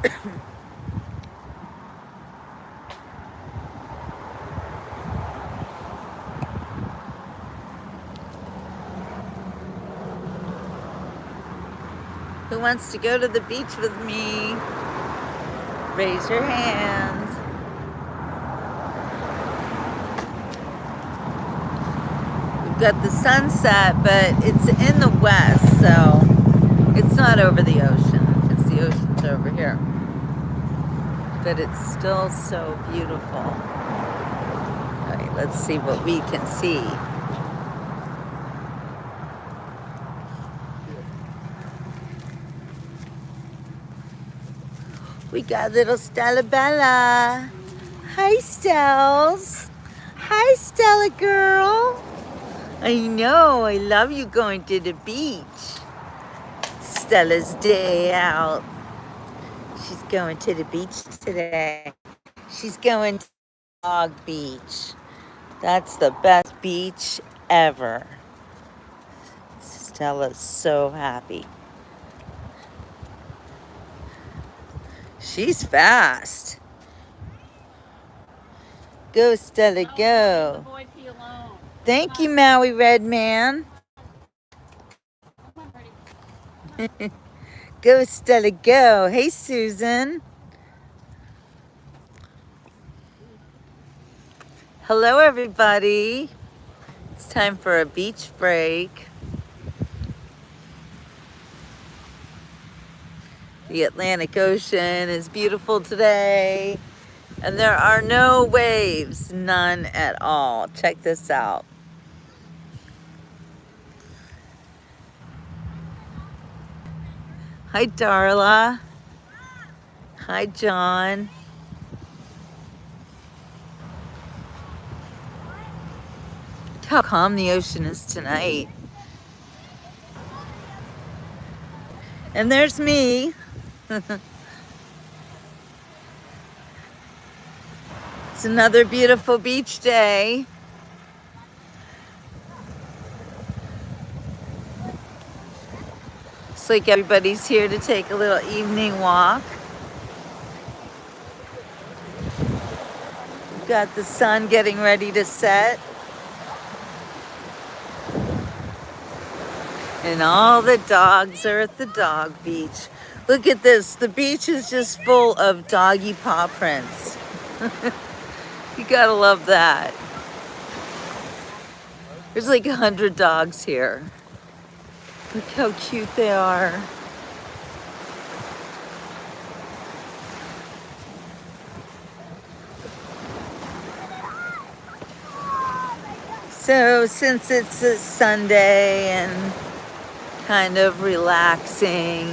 Who wants to go to the beach with me? Raise your hands. We've got the sunset, but it's in the west, so it's not over the ocean because the ocean's over here. But it's still so beautiful. All right, let's see what we can see. We got little Stella Bella. Hi, Stells. Hi, Stella girl. I know, I love you going to the beach. Stella's day out. She's going to the beach today. She's going to Dog Beach. That's the best beach ever. Stella's so happy. She's fast. Go, Stella, go. Thank you, Maui Red Man. Go, Stella, go. Hey, Susan. Hello, everybody. It's time for a beach break. The Atlantic Ocean is beautiful today, and there are no waves, none at all. Check this out. Hi, Darla. Hi, John. Look how calm the ocean is tonight. And there's me. It's another beautiful beach day. Looks like everybody's here to take a little evening walk. We've got the sun getting ready to set. And all the dogs are at the dog beach. Look at this. The beach is just full of doggy paw prints. You gotta love that. There's like 100 dogs here. Look how cute they are. So since it's a Sunday and kind of relaxing,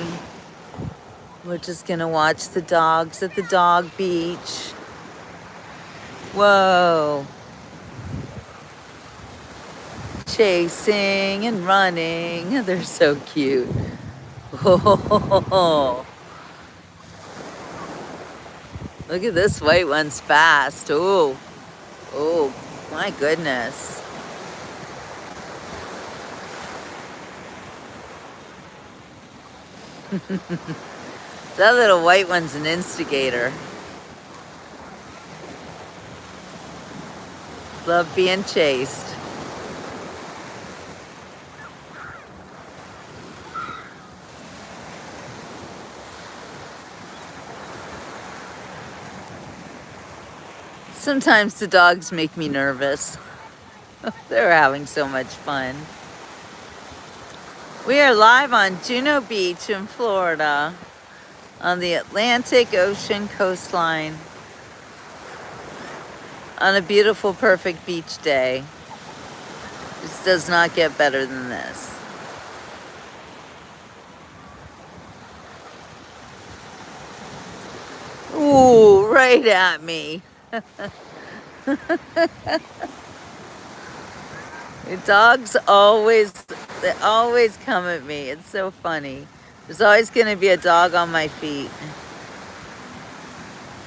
we're just gonna watch the dogs at the dog beach. Whoa. Chasing and running. They're so cute. Oh. Look at this white one's fast. Oh. Oh, my goodness. That little white one's an instigator. Love being chased. Sometimes the dogs make me nervous. They're having so much fun. We are live on Juno Beach in Florida on the Atlantic Ocean coastline on a beautiful, perfect beach day. This does not get better than this. Ooh, right at me. The dogs they always come at me. It's so funny. There's always going to be a dog on my feet.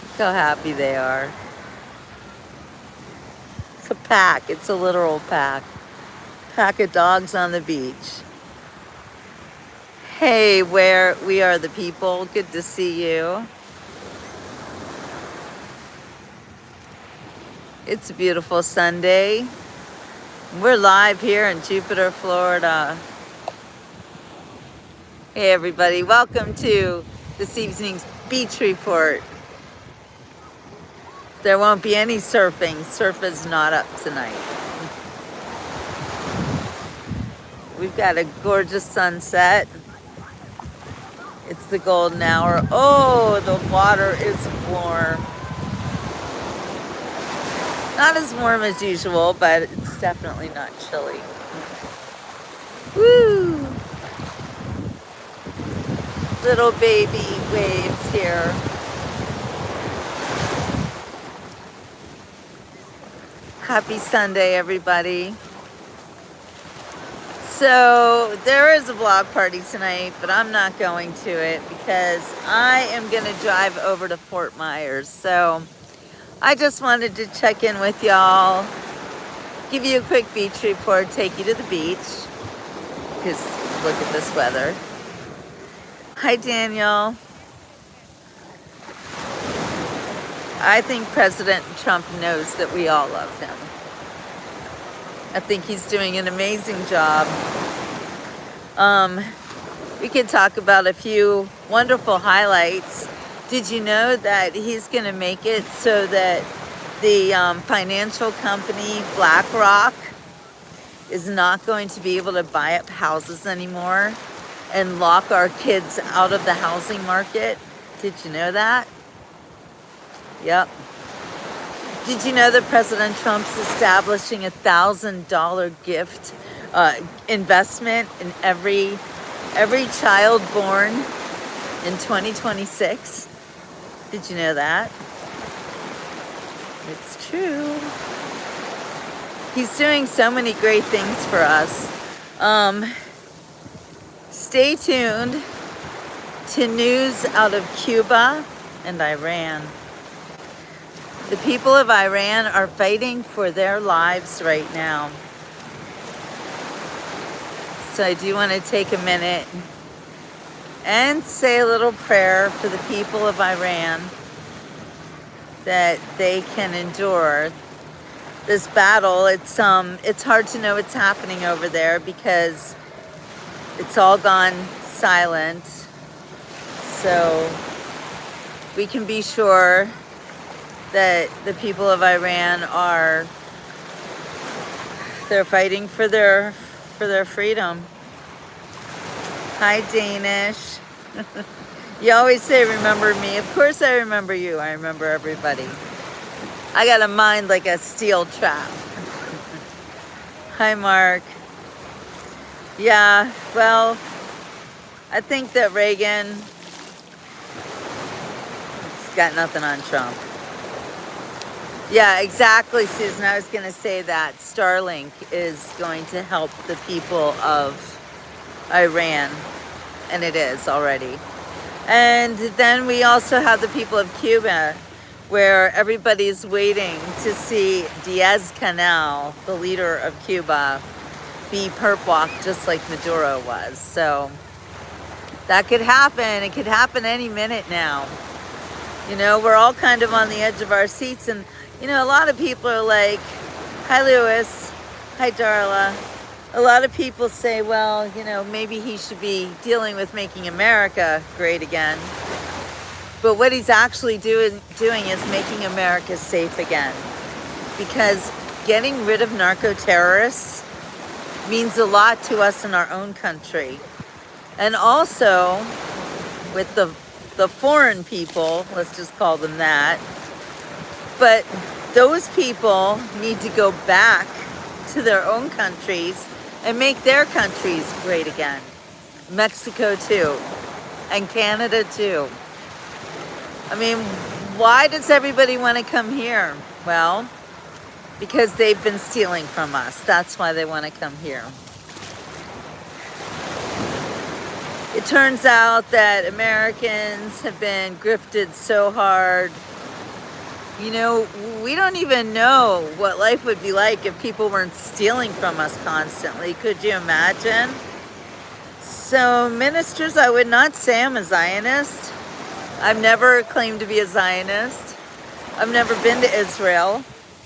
Look how happy they are. It's a pack. It's a literal pack. Pack of dogs on the beach. Hey, where we are the people. Good to see you. It's a beautiful Sunday. We're live here in Jupiter, Florida. Hey everybody, welcome to this evening's beach report. There won't be any surfing. Surf is not up tonight. We've got a gorgeous sunset. It's the golden hour. Oh, the water is warm. Not as warm as usual, but it's definitely not chilly. Woo! Little baby waves here. Happy Sunday, everybody. So there is a blog party tonight, but I'm not going to it because I am going to drive over to Fort Myers. So I just wanted to check in with y'all, give you a quick beach report, take you to the beach, because look at this weather. Hi, Daniel. I think President Trump knows that we all love him. I think he's doing an amazing job. We could talk about a few wonderful highlights. Did you know that he's going to make it so that the financial company BlackRock is not going to be able to buy up houses anymore and lock our kids out of the housing market? Did you know that? Yep. Did you know that President Trump's establishing $1,000 gift investment in every child born in 2026? Did you know that? It's true. He's doing so many great things for us. Stay tuned to news out of Cuba and Iran. The people of Iran are fighting for their lives right now. So I do want to take a minute and say a little prayer for the people of Iran that they can endure this battle. It's hard to know what's happening over there because it's all gone silent. So we can be sure that the people of Iran they're fighting for their freedom. Hi, Danish. You always say remember me. Of course I remember you. I remember everybody. I got a mind like a steel trap. Hi, Mark. Yeah, well, I think that Reagan's got nothing on Trump. Yeah, exactly, Susan. I was going to say that Starlink is going to help the people of Iran, and it is already. And then we also have the people of Cuba, where everybody's waiting to see Diaz-Canel, the leader of Cuba, be perp walked just like Maduro was. So that could happen. It could happen any minute now. You know, we're all kind of on the edge of our seats, and you know, a lot of people are like, hi, Lewis. Hi, Darla. A lot of people say, well, you know, maybe he should be dealing with making America great again. But what he's actually doing is making America safe again. Because getting rid of narco-terrorists means a lot to us in our own country. And also, with the foreign people, let's just call them that, but those people need to go back to their own countries and make their countries great again. Mexico too, and Canada too. I mean, why does everybody want to come here? Well, because they've been stealing from us. That's why they want to come here. It turns out that Americans have been grifted so hard. You know, we don't even know what life would be like if people weren't stealing from us constantly. Could you imagine? So, ministers, I would not say I'm a Zionist. I've never claimed to be a Zionist. I've never been to Israel.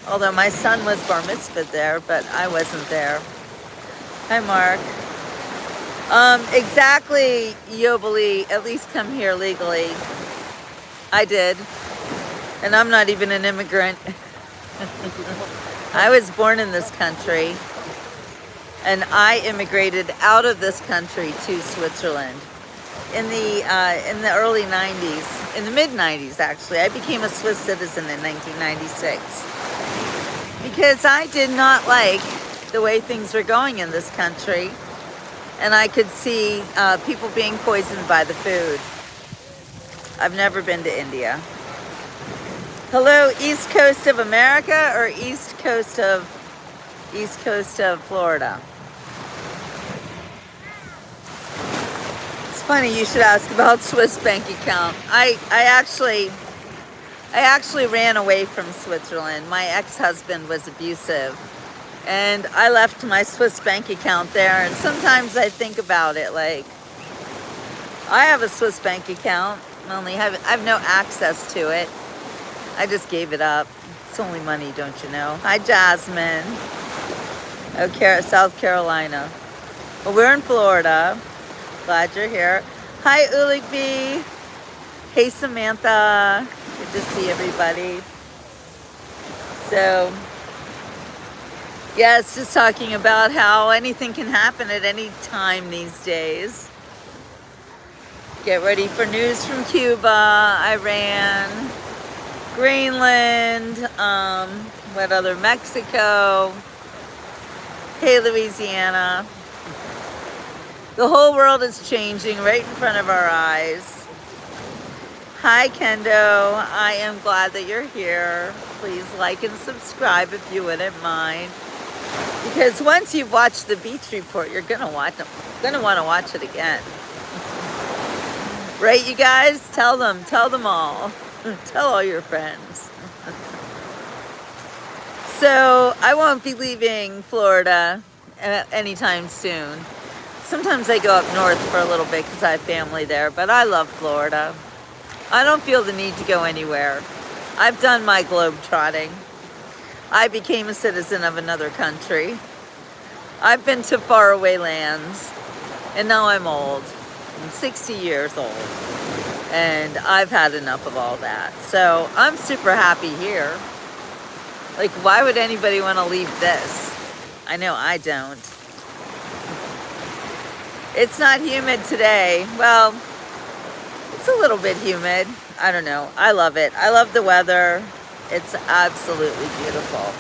Although my son was bar mitzvahed there, but I wasn't there. Hi, Mark. Exactly, Yobeli, at least come here legally. I did. And I'm not even an immigrant. I was born in this country. And I immigrated out of this country to Switzerland in the early 90s, in the mid 90s actually. I became a Swiss citizen in 1996 because I did not like the way things were going in this country, and I could see people being poisoned by the food. I've never been to India. Hello, East Coast of America or East Coast of Florida? It's funny you should ask about Swiss bank account. I actually ran away from Switzerland. My ex-husband was abusive, and I left my Swiss bank account there, and sometimes I think about it like, I have a Swiss bank account, I have no access to it. I just gave it up. It's only money, don't you know? Hi, Jasmine. Oh, South Carolina. Well, we're in Florida. Glad you're here. Hi, Ulikbi. Hey, Samantha. Good to see everybody. So, yeah, it's just talking about how anything can happen at any time these days. Get ready for news from Cuba, Iran, Greenland, what other, Mexico. Hey, Louisiana. The whole world is changing right in front of our eyes. Hi, Kendo. I am glad that you're here. Please like and subscribe if you wouldn't mind. Because once you've watched the beach report, you're gonna want to watch it again. Right, you guys? Tell them all. Tell all your friends. So I won't be leaving Florida anytime soon. Sometimes I go up north for a little bit because I have family there, but I love Florida. I don't feel the need to go anywhere. I've done my globe trotting. I became a citizen of another country. I've been to faraway lands, and now I'm old. I'm 60 years old, and I've had enough of all that. So I'm super happy here. Like, why would anybody want to leave this? I know I don't. It's not humid today. Well, it's a little bit humid. I don't know. I love it. I love the weather. It's absolutely beautiful.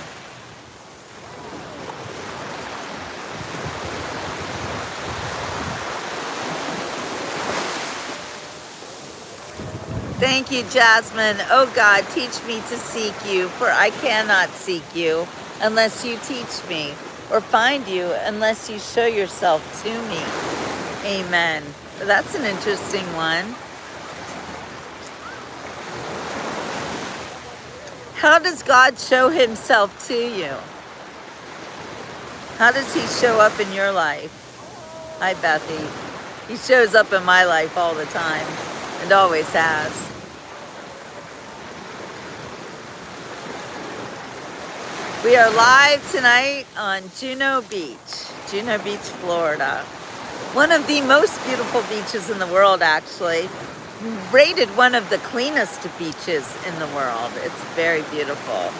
Thank you, Jasmine. Oh God, teach me to seek you, for I cannot seek you unless you teach me, or find you unless you show yourself to me. Amen. That's an interesting one. How does God show himself to you? How does he show up in your life? Hi, Bethy. He shows up in my life all the time, and always has. We are live tonight on Juno Beach, Florida. One of the most beautiful beaches in the world, actually. Rated one of the cleanest beaches in the world. It's very beautiful.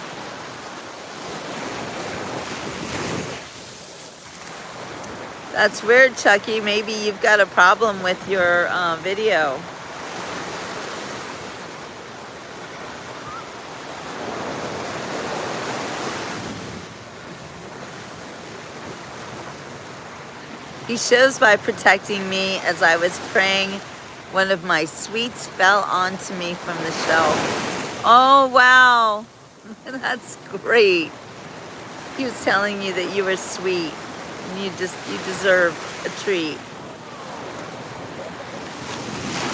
That's weird, Chucky. Maybe you've got a problem with your video. He shows by protecting me. As I was praying, one of my sweets fell onto me from the shelf. Oh, wow. That's great. He was telling you that you were sweet and you deserve a treat.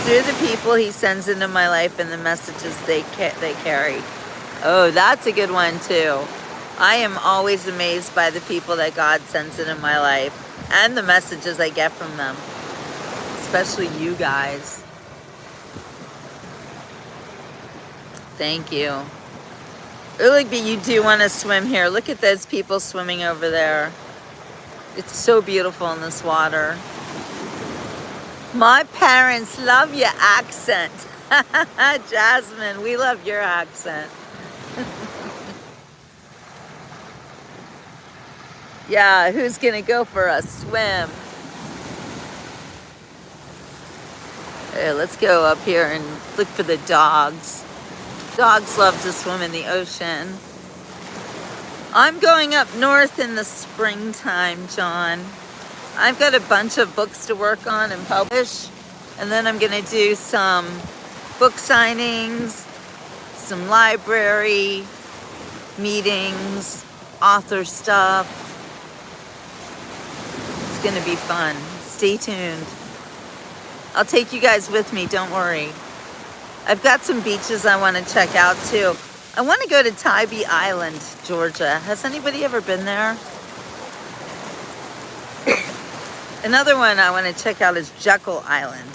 Through the people he sends into my life and the messages they carry. Oh, that's a good one too. I am always amazed by the people that God sends into my life and the messages I get from them, especially you guys. Thank you. But you do want to swim here. Look at those people swimming over there. It's so beautiful in this water. My parents love your accent. Jasmine, we love your accent. Yeah, who's gonna go for a swim? Hey, let's go up here and look for the dogs. Dogs love to swim in the ocean. I'm going up north in the springtime, John. I've got a bunch of books to work on and publish, and then I'm gonna do some book signings, some library meetings, author stuff. It's gonna be fun. Stay tuned. I'll take you guys with me, don't worry. I've got some beaches I want to check out too. I want to go to Tybee Island, Georgia. Has anybody ever been there? Another one I want to check out is Jekyll Island.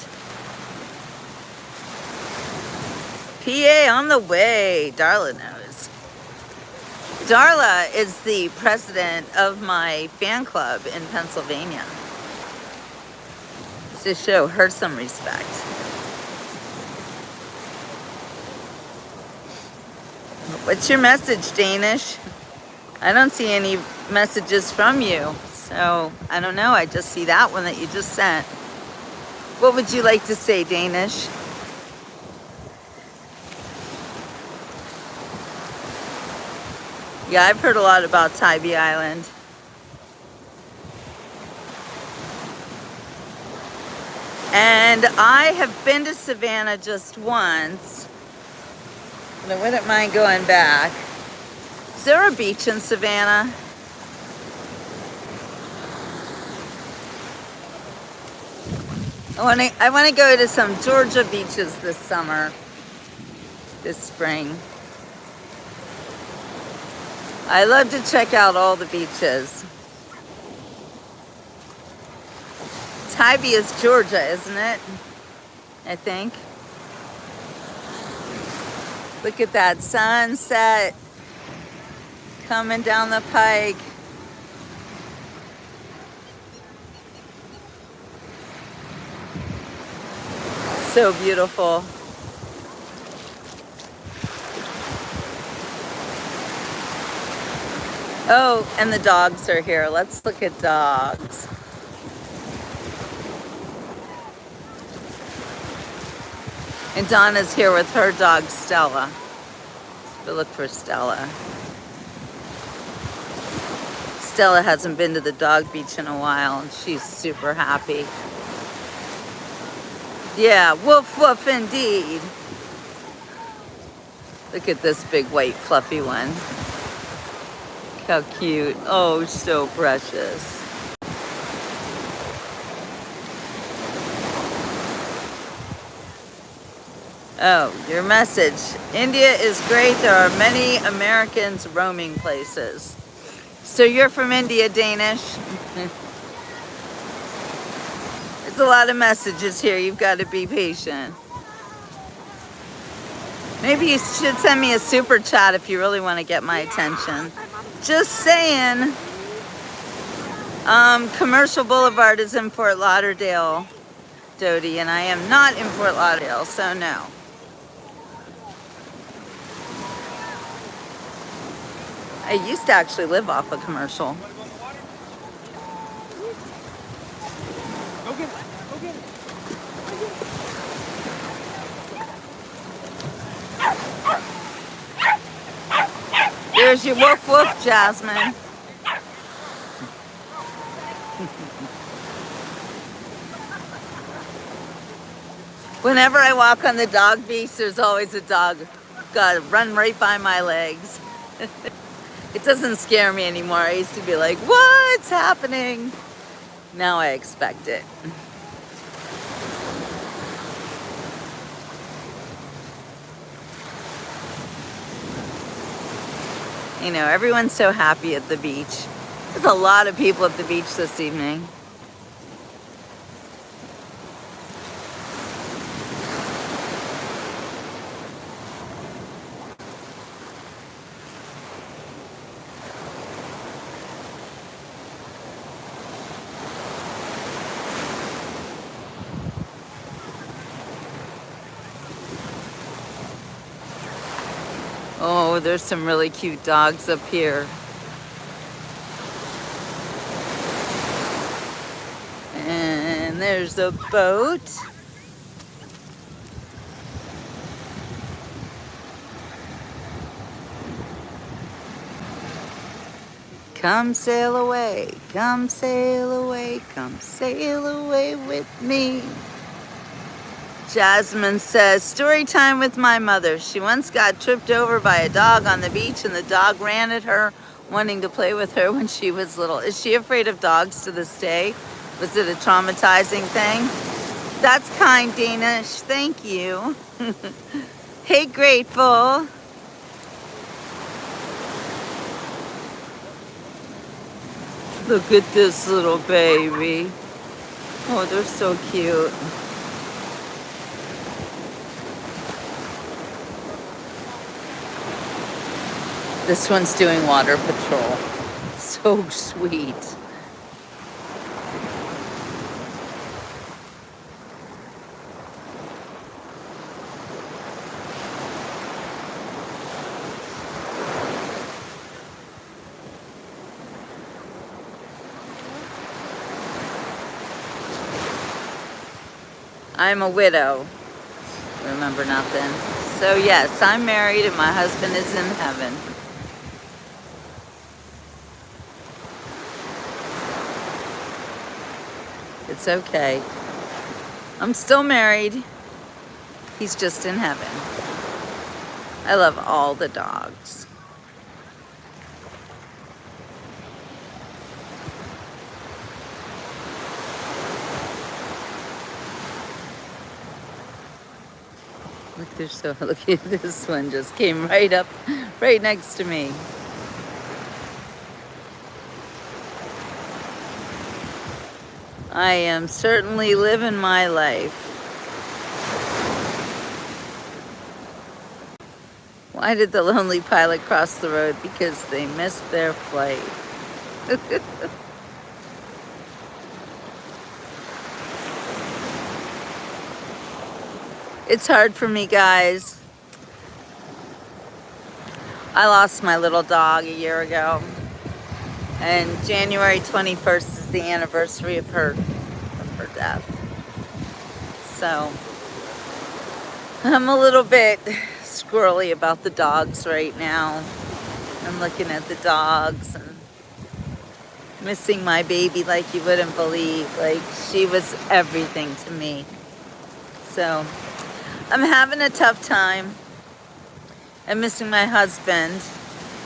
PA on the way, Darla knows. Darla is the president of my fan club in Pennsylvania. To show her some respect. What's your message, Danish? I don't see any messages from you, so I don't know. I just see that one that you just sent. What would you like to say, Danish? Yeah, I've heard a lot about Tybee Island. And I have been to Savannah just once. And I wouldn't mind going back. Is there a beach in Savannah? I want to go to some Georgia beaches this summer, this spring. I love to check out all the beaches. Tybee is Georgia, isn't it? I think. Look at that sunset coming down the pike. So beautiful. Oh, and the dogs are here. Let's look at dogs. And Donna's here with her dog, Stella. Let's look for Stella. Stella hasn't been to the dog beach in a while, and she's super happy. Yeah, woof woof indeed. Look at this big white fluffy one. Look how cute. Oh, so precious. Oh, your message. India is great. There are many Americans roaming places. So you're from India, Danish? It's a lot of messages here. You've got to be patient. Maybe you should send me a super chat if you really want to get my attention. Just saying. Commercial Boulevard is in Fort Lauderdale, Dodie, and I am not in Fort Lauderdale, so no. I used to actually live off a Commercial. There's your woof woof, Jasmine. Whenever I walk on the dog beach, there's always a dog gotta run right by my legs. It doesn't scare me anymore. I used to be like, what's happening? Now I expect it. You know, everyone's so happy at the beach. There's a lot of people at the beach this evening. Oh, there's some really cute dogs up here. And there's a boat. Come sail away, come sail away, come sail away with me. Jasmine says, story time with my mother. She once got tripped over by a dog on the beach and the dog ran at her, wanting to play with her when she was little. Is she afraid of dogs to this day? Was it a traumatizing thing? That's kind, Danish. Thank you. Hey, Grateful. Look at this little baby. Oh, they're so cute. This one's doing water patrol. So sweet. I'm a widow. Remember nothing. So yes, I'm married and my husband is in heaven. It's okay. I'm still married. He's just in heaven. I love all the dogs. Look, they're so, look at this one just came right up, right next to me. I am certainly living my life. Why did the lonely pilot cross the road? Because they missed their flight. It's hard for me, guys. I lost my little dog a year ago. And January 21st is the anniversary of her death. So I'm a little bit squirrely about the dogs right now. I'm looking at the dogs and missing my baby like you wouldn't believe. Like, she was everything to me. So I'm having a tough time. I'm missing my husband.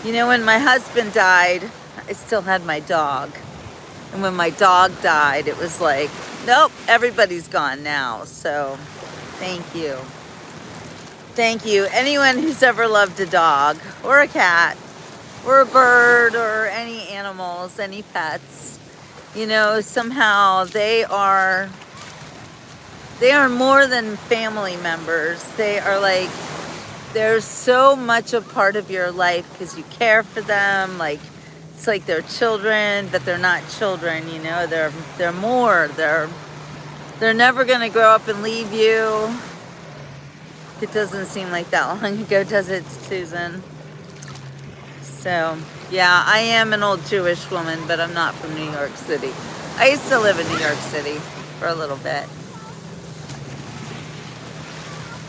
You know, when my husband died, I still had my dog. And when my dog died, it was like, nope, everybody's gone now. So thank you. Thank you. Anyone who's ever loved a dog or a cat or a bird or any animals, any pets, you know, somehow they are more than family members. They are like, they're so much a part of your life because you care for them. Like, it's like they're children, but they're not children, you know. They're more. They're never gonna grow up and leave you. It doesn't seem like that long ago, does it, Susan? So, yeah, I am an old Jewish woman, but I'm not from New York City. I used to live in New York City for a little bit.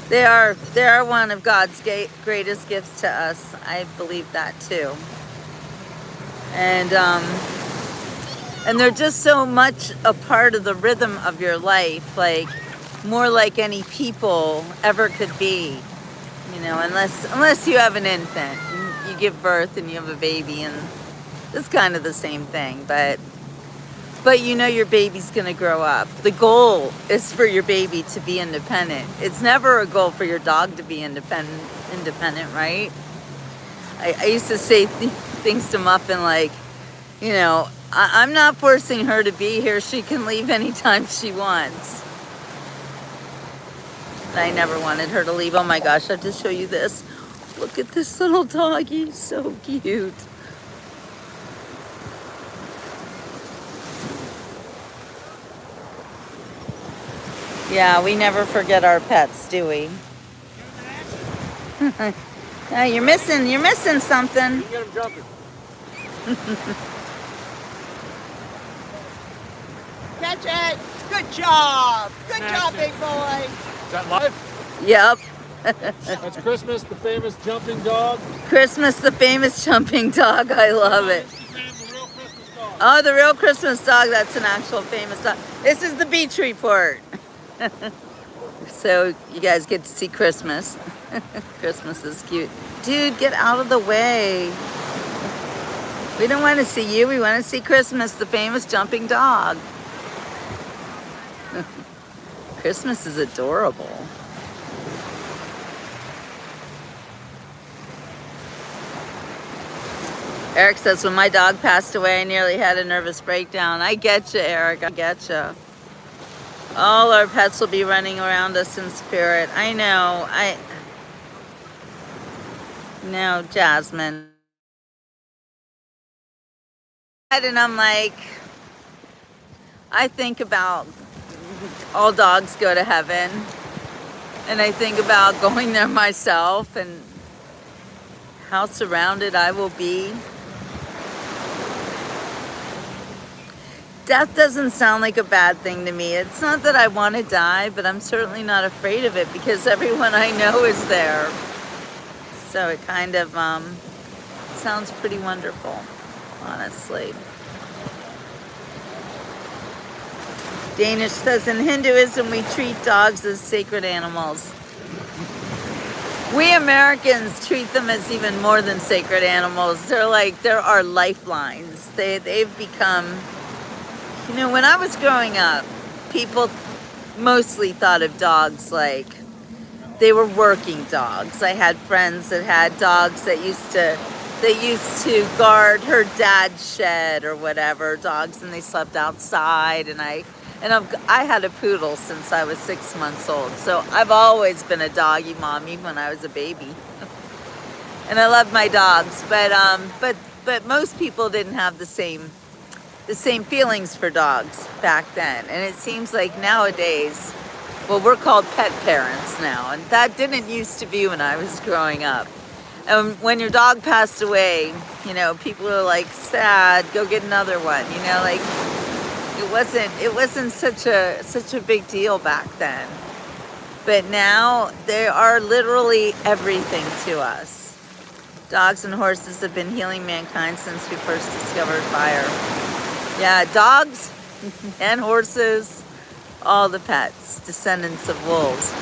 They are one of God's greatest gifts to us. I believe that too. And they're just so much a part of the rhythm of your life, like more like any people ever could be. You know, unless you have an infant, you give birth and you have a baby, and it's kind of the same thing. But you know your baby's going to grow up. The goal is for your baby to be independent. It's never a goal for your dog to be independent, right? I used to say things to Muffin like, you know, I'm not forcing her to be here. She can leave anytime she wants. I never wanted her to leave. Oh my gosh, I have to show you this. Look at this little doggy, so cute. Yeah, we never forget our pets, do we? You're missing something. You get him jumping. Catch it. Good job. Good Snatch job, it. big boy. Is that live? Yep. That's Christmas, the famous jumping dog. Christmas, the famous jumping dog. I love it. Instagram, the real Christmas dog. Oh, the real Christmas dog. That's an actual famous dog. This is the beach report. So you guys get to see Christmas. Christmas is cute. Dude, get out of the way. We don't want to see you. We want to see Christmas, the famous jumping dog. Christmas is adorable. Eric says, when my dog passed away, I nearly had a nervous breakdown. I get you, Eric. I get you. All our pets will be running around us in spirit. I know. No, Jasmine. And I'm like, I think about all dogs go to heaven. And I think about going there myself and how surrounded I will be. Death doesn't sound like a bad thing to me. It's not that I want to die, but I'm certainly not afraid of it because everyone I know is there. So it kind of sounds pretty wonderful, honestly. Danish says, in Hinduism, we treat dogs as sacred animals. We Americans treat them as even more than sacred animals. They're our lifelines. They've become, you know, when I was growing up, people mostly thought of dogs like they were working dogs. I had friends that had dogs that used to guard her dad's shed or whatever, dogs, and they slept outside. And I had a poodle since I was 6 months old. So I've always been a doggy mom, even when I was a baby. And I love my dogs, but most people didn't have the same feelings for dogs back then. And it seems like nowadays, well, we're called pet parents now, and that didn't used to be when I was growing up. And when your dog passed away, you know, people were like, sad, go get another one, you know, like it wasn't such a big deal back then. But now they are literally everything to us. Dogs and horses have been healing mankind since we first discovered fire. Yeah, dogs and horses, all the pets, descendants of wolves.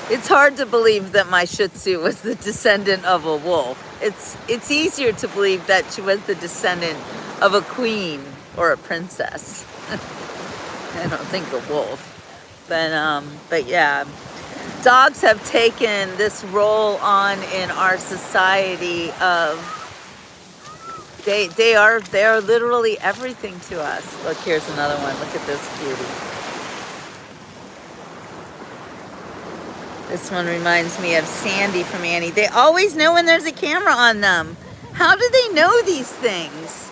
It's hard to believe that my Shih Tzu was the descendant of a wolf. It's easier to believe that she was the descendant of a queen or a princess. I don't think a wolf. But yeah, dogs have taken this role on in our society of they are literally everything to us. Look, here's another one. Look at this cutie. This one reminds me of Sandy from Annie. They always know when there's a camera on them. How do they know these things?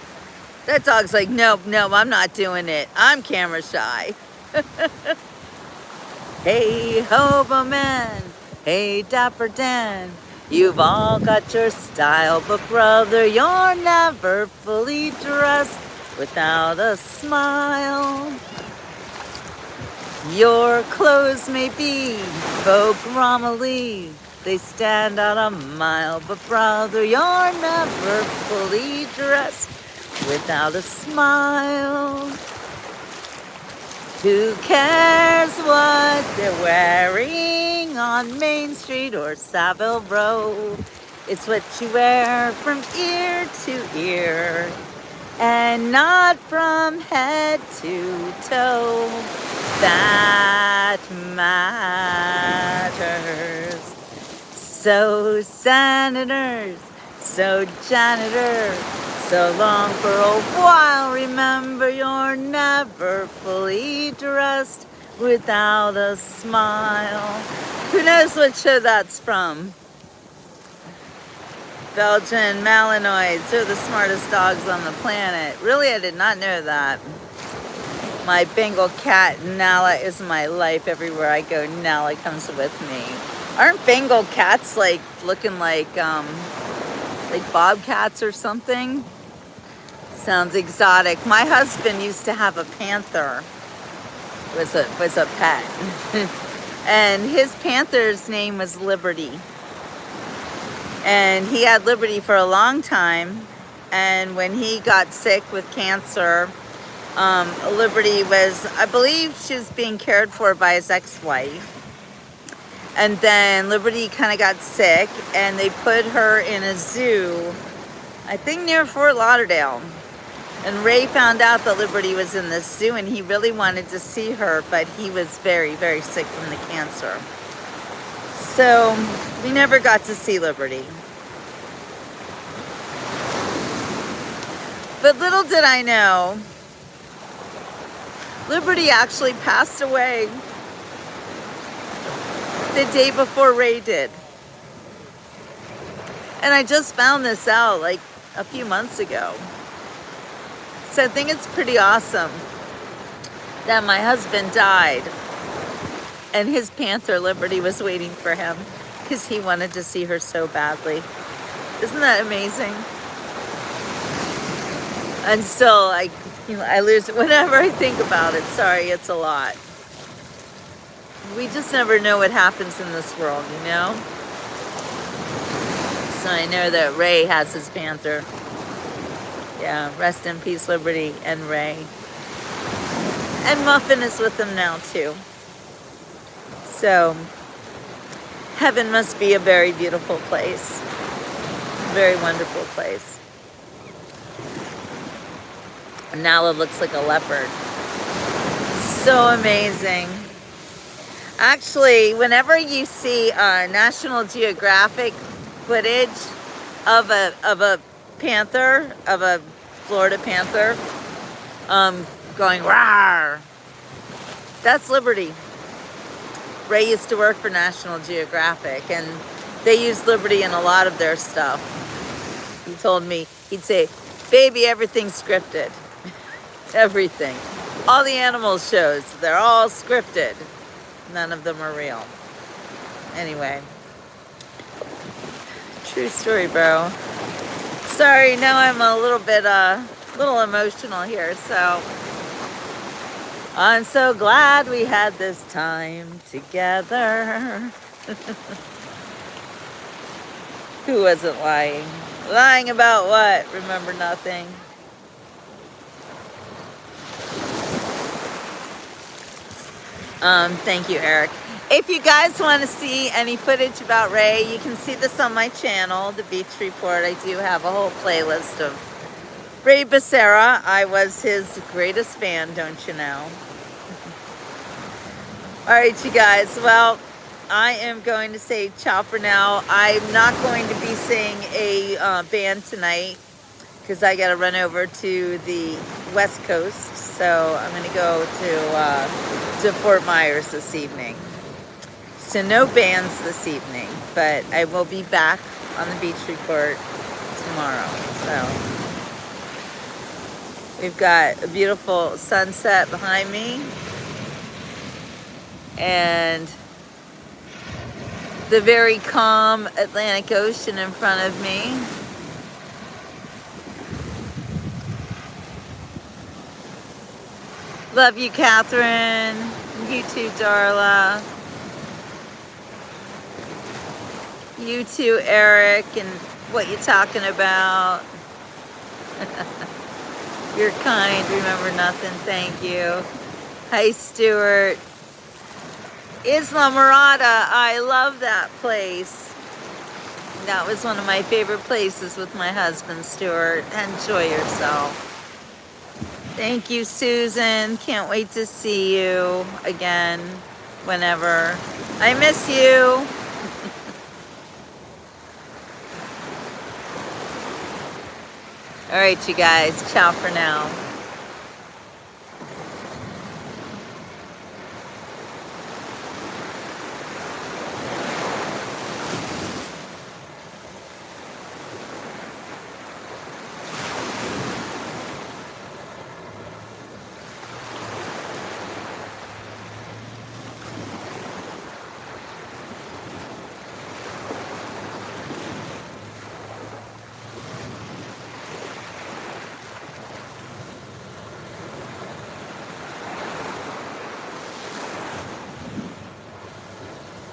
That dog's like, no, I'm not doing it. I'm camera shy. Hey, hobo man. Hey, dapper Dan. You've all got your style, but brother, you're never fully dressed without a smile. Your clothes may be Vogue Romilly, they stand out a mile, but brother, you're never fully dressed without a smile. Who cares what they're wearing on Main Street or Savile Row? It's what you wear from ear to ear and not from head to toe that matters. So senators, so janitors, so long for a while, remember you're never fully dressed without a smile. Who knows what show that's from? Belgian Malinois, they're the smartest dogs on the planet. Really, I did not know that. My Bengal cat, Nala, is my life. Everywhere I go, Nala comes with me. Aren't Bengal cats like looking like bobcats or something? Sounds exotic. My husband used to have a panther. Was a pet. And his panther's name was Liberty. And he had Liberty for a long time. And when he got sick with cancer, Liberty was, I believe she was being cared for by his ex-wife. And then Liberty kind of got sick and they put her in a zoo, I think near Fort Lauderdale. And Ray found out that Liberty was in this zoo and he really wanted to see her, but he was very, very sick from the cancer. So we never got to see Liberty. But little did I know, Liberty actually passed away the day before Ray did. And I just found this out like a few months ago. So I think it's pretty awesome that my husband died and his panther Liberty was waiting for him because he wanted to see her so badly. Isn't that amazing? And still, I lose it whenever I think about it. Sorry, it's a lot. We just never know what happens in this world, you know? So I know that Ray has his panther. Yeah, rest in peace, Liberty and Ray. And Muffin is with them now, too. So, heaven must be a very beautiful place. Very wonderful place. And Nala looks like a leopard. So amazing. Actually, whenever you see National Geographic footage of a panther, of a Florida panther, going rawr, that's Liberty. Ray used to work for National Geographic, and they use Liberty in a lot of their stuff. He told me, he'd say, baby, everything's scripted. Everything. All the animal shows, they're all scripted. None of them are real. Anyway. True story, bro. Sorry, now I'm a little emotional here, so I'm so glad we had this time together. Who wasn't lying? Lying about what? Remember nothing. Thank you, Eric. If you guys want to see any footage about Ray, you can see this on my channel, The Beach Report. I do have a whole playlist of Ray Becerra. I was his greatest fan, don't you know? All right, you guys. Well, I am going to say ciao for now. I'm not going to be seeing a band tonight because I got to run over to the West Coast. So I'm going to go to Fort Myers this evening. So no bands this evening, but I will be back on the Beach Report tomorrow. So we've got a beautiful sunset behind me and the very calm Atlantic Ocean in front of me. Love you, Catherine. You too, Darla. You too, Eric, and what you talking about. You're kind, remember nothing, thank you. Hi, Stuart. Islamorada, I love that place. That was one of my favorite places with my husband, Stuart. Enjoy yourself. Thank you, Susan. Can't wait to see you again, whenever. I miss you. All right, you guys. Ciao for now.